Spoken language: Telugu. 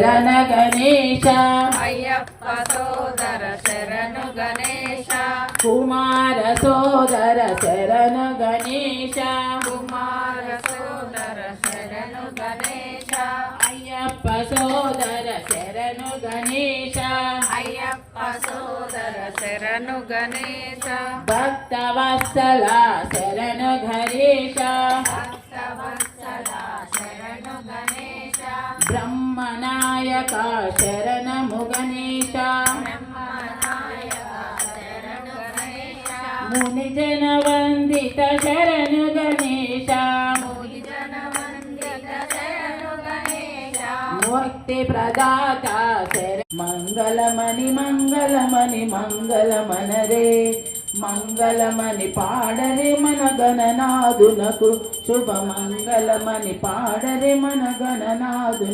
శరణ గణేశ అయ్యప్ప సోదర శరణు గణేశ కుమార సోదర శరణ గణేశ కుమార సోదర శరణు గణేశ అయ్యప్ప సోదర శరణు గణేశ అయ్యప్ప సోదర శరణు గణేశ భక్తవత్సల శరణు గణేశ భక్తవత్సల శరణు గణేశ బ్రహ్మనాయక శరణము గణేశ బ్రహ్మనాయక శరణు గణేశ మునిజన వందిత శరణు గణేశ మునిజన వందిత శరణు గణేశ ముక్తి ప్రదాత శర మంగళమణి మంగళమణి మంగళమనరే మంగళమని పాడరే మన గణనాథునకు శుభ మంగళమని పాడరే మన గణనాథుని